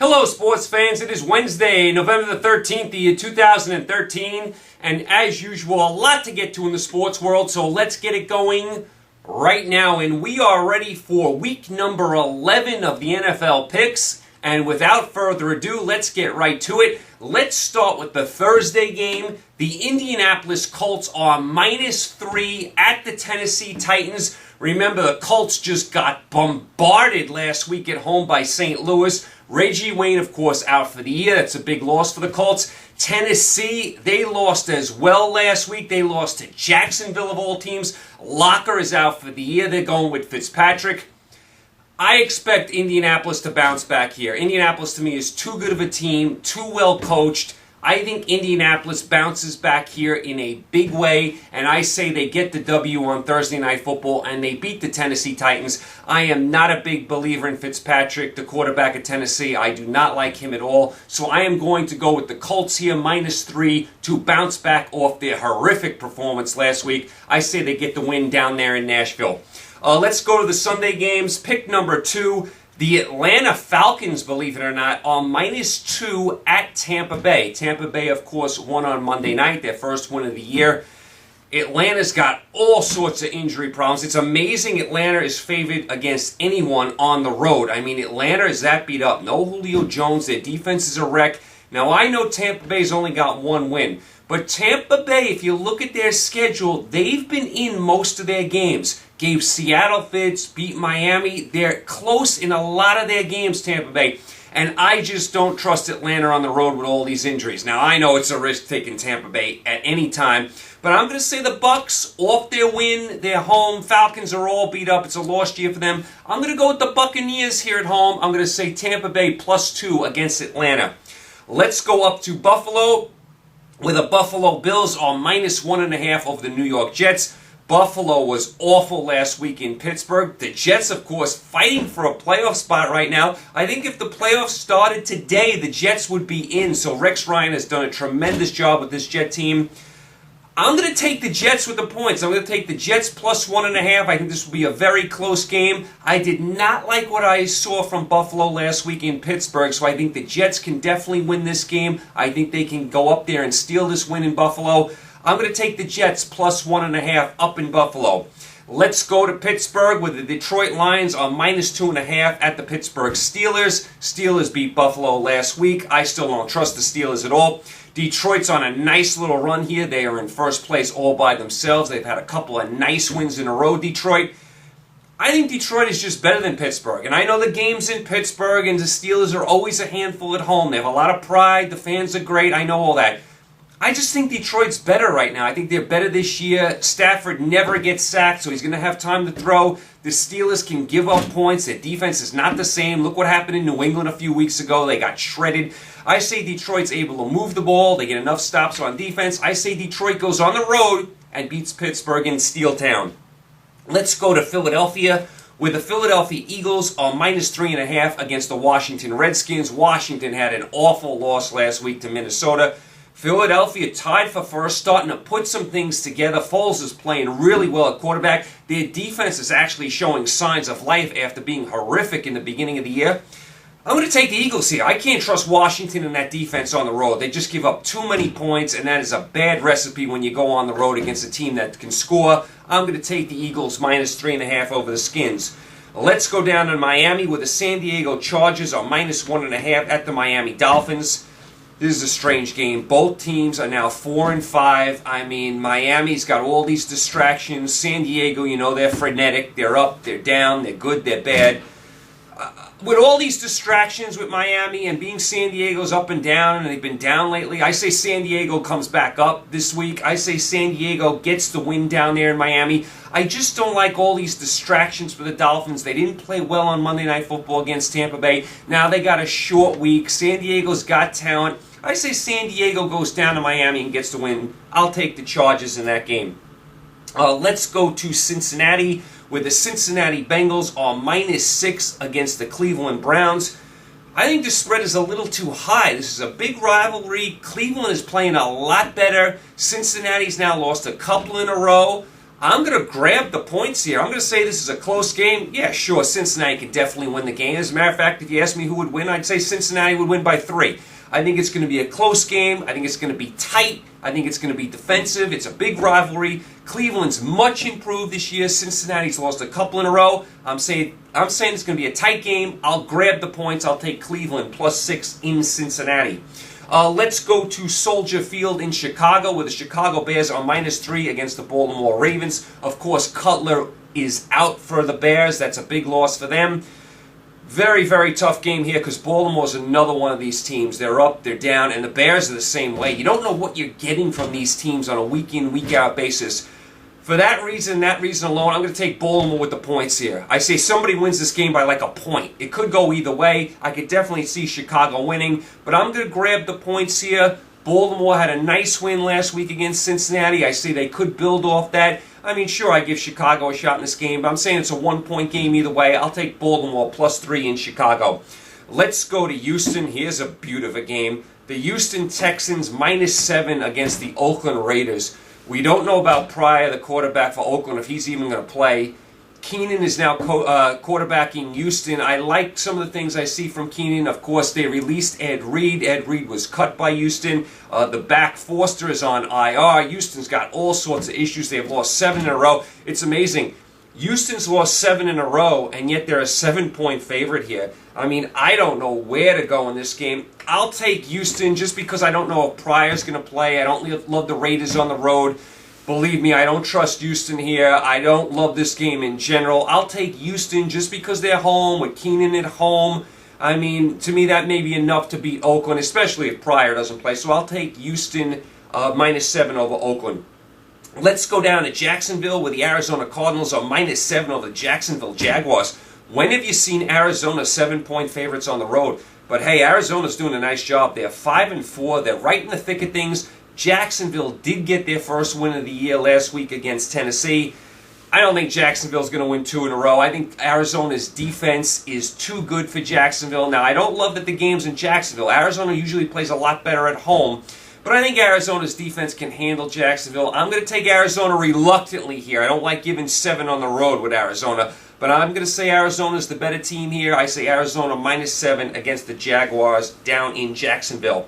Hello, sports fans. It is Wednesday, November the 13th, the year 2013, and as usual, a lot to get to in the sports world, so let's get it going right now. And we are ready for week number 11 of the NFL picks, and without further ado, let's get right to it. Let's start with the Thursday game. The Indianapolis Colts are -3 at the Tennessee Titans. Remember, the Colts just got bombarded last week at home by St. Louis. Reggie Wayne, of course, out for the year. That's a big loss for the Colts. Tennessee, they lost as well last week. They lost to Jacksonville, of all teams. Locker is out for the year. They're going with Fitzpatrick. I expect Indianapolis to bounce back here. Indianapolis, to me, is too good of a team, too well coached. I think Indianapolis bounces back here in a big way, and I say they get the W on Thursday Night Football, and they beat the Tennessee Titans. I am not a big believer in Fitzpatrick, the quarterback at Tennessee. I do not like him at all, so I am going to go with the Colts here, -3, to bounce back off their horrific performance last week. I say they get the win down there in Nashville. Let's go to the Sunday games. Pick number 2. The Atlanta Falcons, believe it or not, are -2 at Tampa Bay. Tampa Bay, of course, won on Monday night, their first win of the year. Atlanta's got all sorts of injury problems. It's amazing Atlanta is favored against anyone on the road. I mean, Atlanta is that beat up. No Julio Jones. Their defense is a wreck. Now, I know Tampa Bay's only got one win. But Tampa Bay, if you look at their schedule, they've been in most of their games. Gave Seattle fits, beat Miami. They're close in a lot of their games, Tampa Bay. And I just don't trust Atlanta on the road with all these injuries. Now, I know it's a risk taking Tampa Bay at any time. But I'm going to say the Bucks, off their win, they're home. Falcons are all beat up. It's a lost year for them. I'm going to go with the Buccaneers here at home. I'm going to say Tampa Bay +2 against Atlanta. Let's go up to Buffalo, where the Buffalo Bills are -1.5 over the New York Jets. Buffalo was awful last week in Pittsburgh. The Jets, of course, fighting for a playoff spot right now. I think if the playoffs started today, the Jets would be in. So Rex Ryan has done a tremendous job with this Jet team. I'm going to take the Jets with the points. I'm going to take the Jets +1.5. I think this will be a very close game. I did not like what I saw from Buffalo last week in Pittsburgh, so I think the Jets can definitely win this game. I think they can go up there and steal this win in Buffalo. I'm going to take the Jets +1.5 up in Buffalo. Let's go to Pittsburgh, where the Detroit Lions are -2.5 at the Pittsburgh Steelers. Steelers beat Buffalo last week. I still don't trust the Steelers at all. Detroit's on a nice little run here. They are in first place all by themselves. They've had a couple of nice wins in a row, Detroit. I think Detroit is just better than Pittsburgh. And I know the game's in Pittsburgh, and the Steelers are always a handful at home. They have a lot of pride. The fans are great. I know all that. I just think Detroit's better right now. I think they're better this year. Stafford never gets sacked, so he's going to have time to throw. The Steelers can give up points. Their defense is not the same. Look what happened in New England a few weeks ago. They got shredded. I say Detroit's able to move the ball. They get enough stops on defense. I say Detroit goes on the road and beats Pittsburgh in Steel Town. Let's go to Philadelphia, where the Philadelphia Eagles are -3.5 against the Washington Redskins. Washington had an awful loss last week to Minnesota. Philadelphia tied for first, starting to put some things together. Foles is playing really well at quarterback. Their defense is actually showing signs of life after being horrific in the beginning of the year. I'm going to take the Eagles here. I can't trust Washington and that defense on the road. They just give up too many points, and that is a bad recipe when you go on the road against a team that can score. I'm going to take the Eagles -3.5 over the Skins. Let's go down to Miami, where the San Diego Chargers are -1.5 at the Miami Dolphins. This is a strange game. Both teams are now 4-5. I mean, Miami's got all these distractions. San Diego, you know, they're frenetic. They're up, they're down, they're good, they're bad. With all these distractions with Miami and being San Diego's up and down, and they've been down lately, I say San Diego comes back up this week. I say San Diego gets the win down there in Miami. I just don't like all these distractions for the Dolphins. They didn't play well on Monday Night Football against Tampa Bay. Now they got a short week. San Diego's got talent. I say San Diego goes down to Miami and gets the win. I'll take the Chargers in that game. Let's go to Cincinnati, where the Cincinnati Bengals are -6 against the Cleveland Browns. I think the spread is a little too high. This is a big rivalry. Cleveland is playing a lot better. Cincinnati's now lost a couple in a row. I'm going to grab the points here. I'm going to say this is a close game. Yeah, sure, Cincinnati can definitely win the game. As a matter of fact, if you ask me who would win, I'd say Cincinnati would win by 3. I think it's going to be a close game. I think it's going to be tight. I think it's going to be defensive. It's a big rivalry. Cleveland's much improved this year. Cincinnati's lost a couple in a row. I'm saying it's going to be a tight game. I'll grab the points. I'll take Cleveland +6 in Cincinnati. Let's go to Soldier Field in Chicago, where the Chicago Bears are -3 against the Baltimore Ravens. Of course, Cutler is out for the Bears. That's a big loss for them. Very, very tough game here because Baltimore's another one of these teams. They're up, they're down, and the Bears are the same way. You don't know what you're getting from these teams on a week-in, week-out basis. For that reason alone, I'm going to take Baltimore with the points here. I say somebody wins this game by like a point. It could go either way. I could definitely see Chicago winning, but I'm going to grab the points here. Baltimore had a nice win last week against Cincinnati. I say they could build off that. I mean, sure, I give Chicago a shot in this game, but I'm saying it's a one-point game either way. I'll take Baltimore +3 in Chicago. Let's go to Houston. Here's a beaut of a game. The Houston Texans -7 against the Oakland Raiders. We don't know about Pryor, the quarterback for Oakland, if he's even going to play. Keenan is now quarterbacking Houston. I like some of the things I see from Keenan. Of course, they released Ed Reed. Ed Reed was cut by Houston. The back Forster is on IR. Houston's got all sorts of issues. They've lost 7 in a row. It's amazing. Houston's lost 7 in a row, and yet they're a 7-point favorite here. I mean, I don't know where to go in this game. I'll take Houston just because I don't know if Pryor's going to play. I don't love the Raiders on the road. Believe me, I don't trust Houston here. I don't love this game in general. I'll take Houston just because they're home, with Keenan at home. I mean, to me, that may be enough to beat Oakland, especially if Pryor doesn't play. So I'll take Houston -7 over Oakland. Let's go down to Jacksonville, where the Arizona Cardinals are -7 over the Jacksonville Jaguars. When have you seen Arizona 7-point favorites on the road? But hey, Arizona's doing a nice job. They're 5-4. They're right in the thick of things. Jacksonville did get their first win of the year last week against Tennessee. I don't think Jacksonville's going to win 2 in a row. I think Arizona's defense is too good for Jacksonville. Now, I don't love that the game's in Jacksonville. Arizona usually plays a lot better at home. But I think Arizona's defense can handle Jacksonville. I'm going to take Arizona reluctantly here. I don't like giving 7 on the road with Arizona. But I'm going to say Arizona's the better team here. I say Arizona -7 against the Jaguars down in Jacksonville.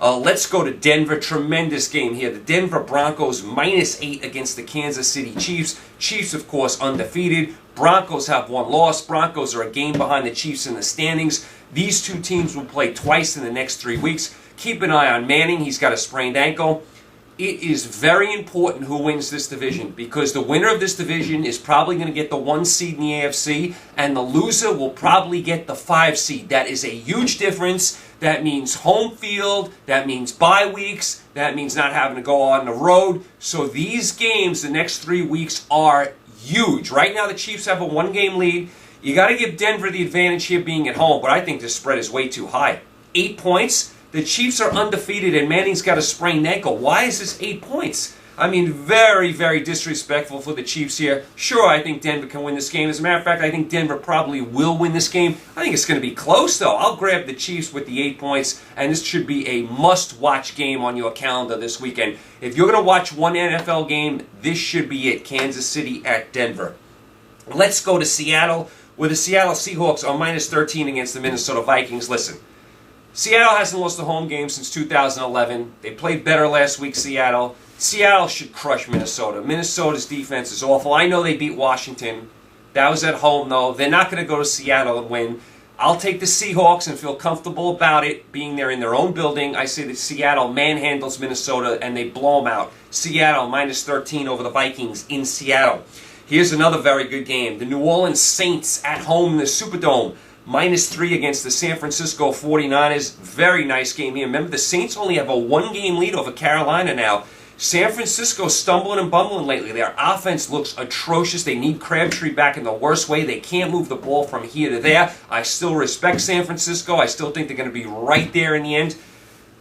Let's go to Denver. Tremendous game here. The Denver Broncos -8 against the Kansas City Chiefs. Chiefs, of course, undefeated. Broncos have 1 loss. Broncos are a game behind the Chiefs in the standings. These two teams will play twice in the next 3 weeks. Keep an eye on Manning. He's got a sprained ankle. It is very important who wins this division, because the winner of this division is probably going to get the 1 seed in the AFC, and the loser will probably get the 5 seed. That is a huge difference. That means home field. That means bye weeks. That means not having to go on the road. So these games, the next 3 weeks, are huge. Right now, the Chiefs have a 1-game lead. You got to give Denver the advantage here being at home, but I think this spread is way too high. 8 points. The Chiefs are undefeated, and Manning's got a sprained ankle. Why is this 8 points? I mean, very, very disrespectful for the Chiefs here. Sure, I think Denver can win this game. As a matter of fact, I think Denver probably will win this game. I think it's going to be close, though. I'll grab the Chiefs with the 8 points, and this should be a must-watch game on your calendar this weekend. If you're going to watch one NFL game, this should be it. Kansas City at Denver. Let's go to Seattle, where the Seattle Seahawks are -13 against the Minnesota Vikings. Listen. Seattle hasn't lost a home game since 2011. They played better last week, Seattle. Seattle should crush Minnesota. Minnesota's defense is awful. I know they beat Washington. That was at home, though. They're not going to go to Seattle and win. I'll take the Seahawks and feel comfortable about it, being there in their own building. I say that Seattle manhandles Minnesota and they blow them out. Seattle -13 over the Vikings in Seattle. Here's another very good game. The New Orleans Saints at home in the Superdome. -3 against the San Francisco 49ers. Very nice game here. Remember, the Saints only have a 1-game lead over Carolina now. San Francisco stumbling and bumbling lately. Their offense looks atrocious. They need Crabtree back in the worst way. They can't move the ball from here to there. I still respect San Francisco. I still think they're going to be right there in the end.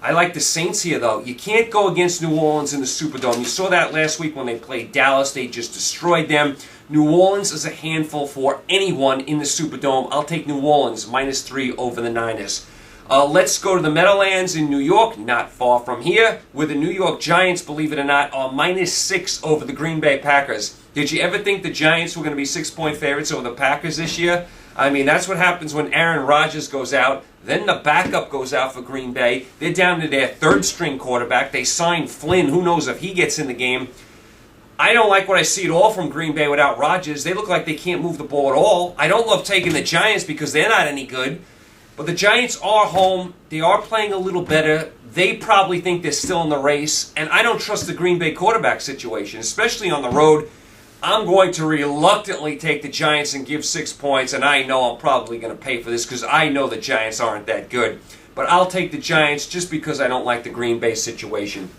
I like the Saints here, though. You can't go against New Orleans in the Superdome. You saw that last week when they played Dallas. They just destroyed them. New Orleans is a handful for anyone in the Superdome. I'll take New Orleans -3 over the Niners. Let's go to the Meadowlands in New York, not far from here, where the New York Giants, believe it or not, are -6 over the Green Bay Packers. Did you ever think the Giants were going to be 6-point favorites over the Packers this year? I mean, that's what happens when Aaron Rodgers goes out. Then the backup goes out for Green Bay. They're down to their third-string quarterback. They signed Flynn. Who knows if he gets in the game. I don't like what I see at all from Green Bay without Rodgers. They look like they can't move the ball at all. I don't love taking the Giants because they're not any good. But the Giants are home. They are playing a little better. They probably think they're still in the race. And I don't trust the Green Bay quarterback situation, especially on the road. I'm going to reluctantly take the Giants and give 6 points, and I know I'm probably going to pay for this because I know the Giants aren't that good. But I'll take the Giants just because I don't like the Green Bay situation.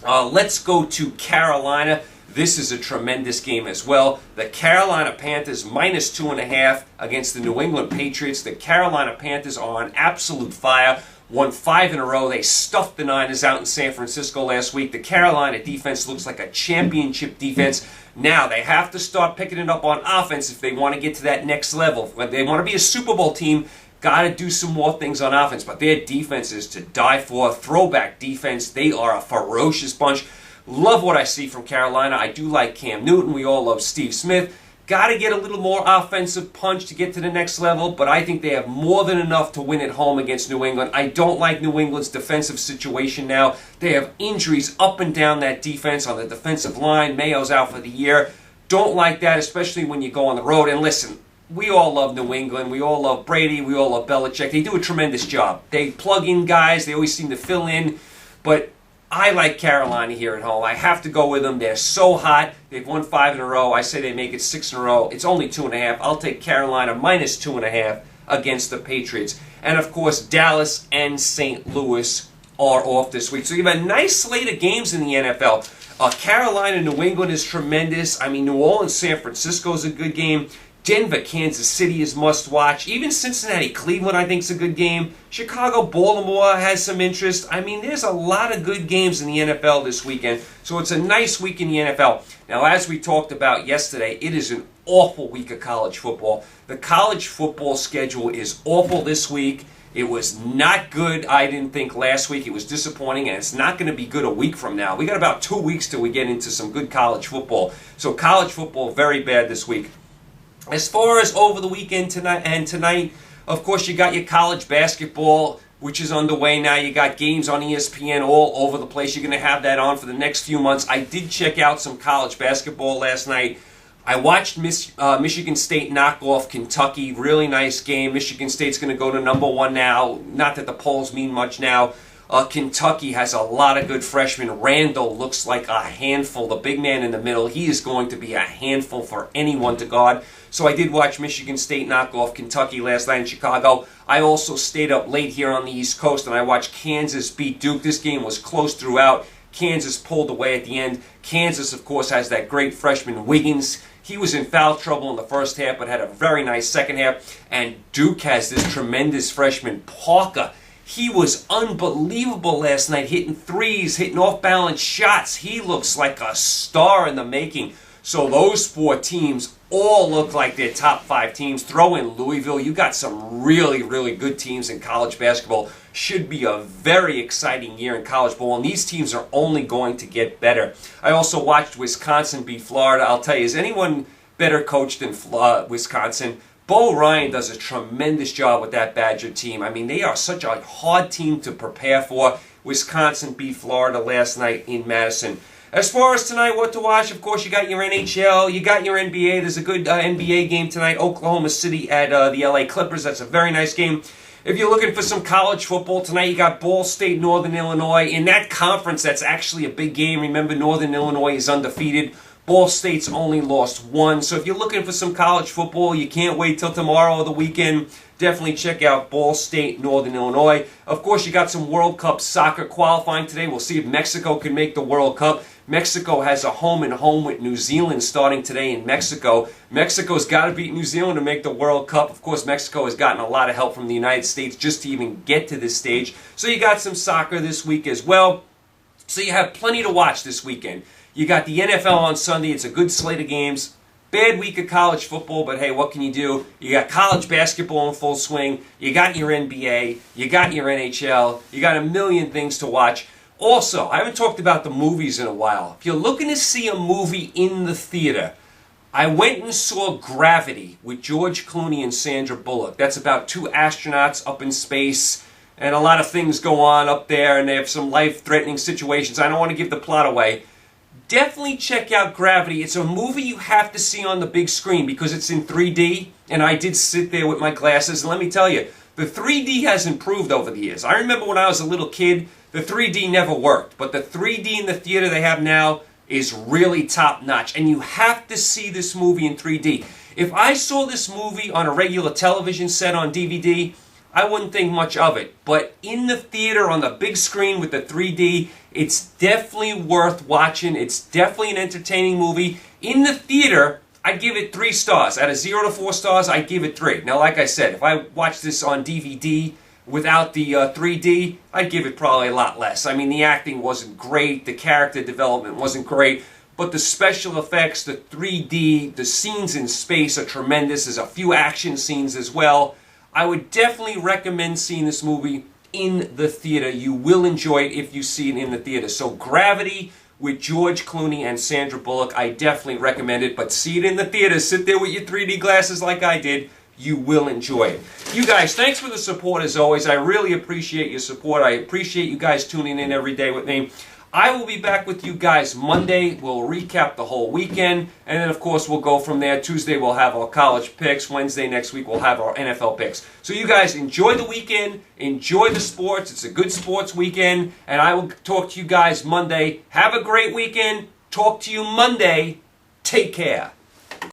Let's go to Carolina. This is a tremendous game as well. The Carolina Panthers minus 2.5 against the New England Patriots. The Carolina Panthers are on absolute fire. Won 5 in a row. They stuffed the Niners out in San Francisco last week. The Carolina defense looks like a championship defense. Now, they have to start picking it up on offense if they want to get to that next level. If they want to be a Super Bowl team, got to do some more things on offense. But their defense is to die for. Throwback defense. They are a ferocious bunch. Love what I see from Carolina. I do like Cam Newton. We all love Steve Smith. Got to get a little more offensive punch to get to the next level, but I think they have more than enough to win at home against New England. I don't like New England's defensive situation now. They have injuries up and down that defense on the defensive line. Mayo's out for the year. Don't like that, especially when you go on the road. And listen, we all love New England. We all love Brady. We all love Belichick. They do a tremendous job. They plug in guys. They always seem to fill in, but I like Carolina here at home. I have to go with them. They're so hot. They've won 5 in a row. I say they make it 6 in a row. It's only 2.5. I'll take Carolina minus 2.5 against the Patriots. And, of course, Dallas and St. Louis are off this week. So you have a nice slate of games in the NFL. Carolina, New England is tremendous. I mean, New Orleans, San Francisco is a good game. Denver, Kansas City is must-watch. Even Cincinnati, Cleveland, I think is a good game. Chicago, Baltimore has some interest. I mean, there's a lot of good games in the NFL this weekend. So it's a nice week in the NFL. Now, as we talked about yesterday, it is an awful week of college football. The college football schedule is awful this week. It was not good, I didn't think, last week. It was disappointing, and it's not going to be good a week from now. We got about 2 weeks till we get into some good college football. So college football, very bad this week. As far as over the weekend tonight, of course, you got your college basketball, which is underway now. You got games on ESPN all over the place. You're going to have that on for the next few months. I did check out some college basketball last night. I watched Michigan State knock off Kentucky. Really nice game. Michigan State's going to go to number 1 now. Not that the polls mean much now. Kentucky has a lot of good freshmen. Randall looks like a handful. The big man in the middle, he is going to be a handful for anyone to guard. So I did watch Michigan State knock off Kentucky last night in Chicago. I also stayed up late here on the East Coast, and I watched Kansas beat Duke. This game was close throughout. Kansas pulled away at the end. Kansas, of course, has that great freshman Wiggins. He was in foul trouble in the first half, but had a very nice second half. And Duke has this tremendous freshman Parker. He was unbelievable last night, hitting threes, hitting off-balance shots. He looks like a star in the making. So those 4 teams all look like they're top 5 teams. Throw in Louisville. You got some really, really good teams in college basketball. Should be a very exciting year in college ball, and these teams are only going to get better. I also watched Wisconsin beat Florida. I'll tell you, is anyone better coached than Wisconsin? Bo Ryan does a tremendous job with that Badger team. I mean, they are such a hard team to prepare for. Wisconsin beat Florida last night in Madison. As far as tonight, what to watch, of course, you got your NHL, you got your NBA. There's a good NBA game tonight, Oklahoma City at the LA Clippers. That's a very nice game. If you're looking for some college football tonight, you got Ball State, Northern Illinois. In that conference, that's actually a big game. Remember, Northern Illinois is undefeated. Ball State's only lost 1. So if you're looking for some college football, you can't wait till tomorrow or the weekend. Definitely check out Ball State, Northern Illinois. Of course, you got some World Cup soccer qualifying today. We'll see if Mexico can make the World Cup. Mexico has a home-and-home with New Zealand starting today in Mexico. Mexico's got to beat New Zealand to make the World Cup. Of course, Mexico has gotten a lot of help from the United States just to even get to this stage. So you got some soccer this week as well. So you have plenty to watch this weekend. You got the NFL on Sunday. It's a good slate of games. Bad week of college football, but hey, what can you do? You got college basketball in full swing. You got your NBA. You got your NHL. You got a million things to watch. Also, I haven't talked about the movies in a while. If you're looking to see a movie in the theater, I went and saw Gravity with George Clooney and Sandra Bullock. That's about two astronauts up in space, and a lot of things go on up there, and they have some life-threatening situations. I don't want to give the plot away. Definitely check out Gravity. It's a movie you have to see on the big screen because it's in 3D, and I did sit there with my glasses, and let me tell you, the 3D has improved over the years. I remember when I was a little kid, the 3D never worked, but the 3D in the theater they have now is really top-notch, and you have to see this movie in 3D. If I saw this movie on a regular television set on DVD, I wouldn't think much of it. But in the theater on the big screen with the 3D, it's definitely worth watching. It's definitely an entertaining movie. In the theater, I'd give it 3 stars. Out of 0 to 4 stars, I'd give it 3. Now, like I said, if I watched this on DVD without the 3D, I'd give it probably a lot less. I mean, the acting wasn't great, the character development wasn't great, but the special effects, the 3D, the scenes in space are tremendous. There's a few action scenes as well. I would definitely recommend seeing this movie in the theater. You will enjoy it if you see it in the theater. So Gravity with George Clooney and Sandra Bullock, I definitely recommend it, but see it in the theater. Sit there with your 3D glasses like I did. You will enjoy it. You guys, thanks for the support as always. I really appreciate your support. I appreciate you guys tuning in every day with me. I will be back with you guys Monday. We'll recap the whole weekend, and then, of course, we'll go from there. Tuesday, we'll have our college picks. Wednesday next week, we'll have our NFL picks. So you guys enjoy the weekend. Enjoy the sports. It's a good sports weekend, and I will talk to you guys Monday. Have a great weekend. Talk to you Monday. Take care.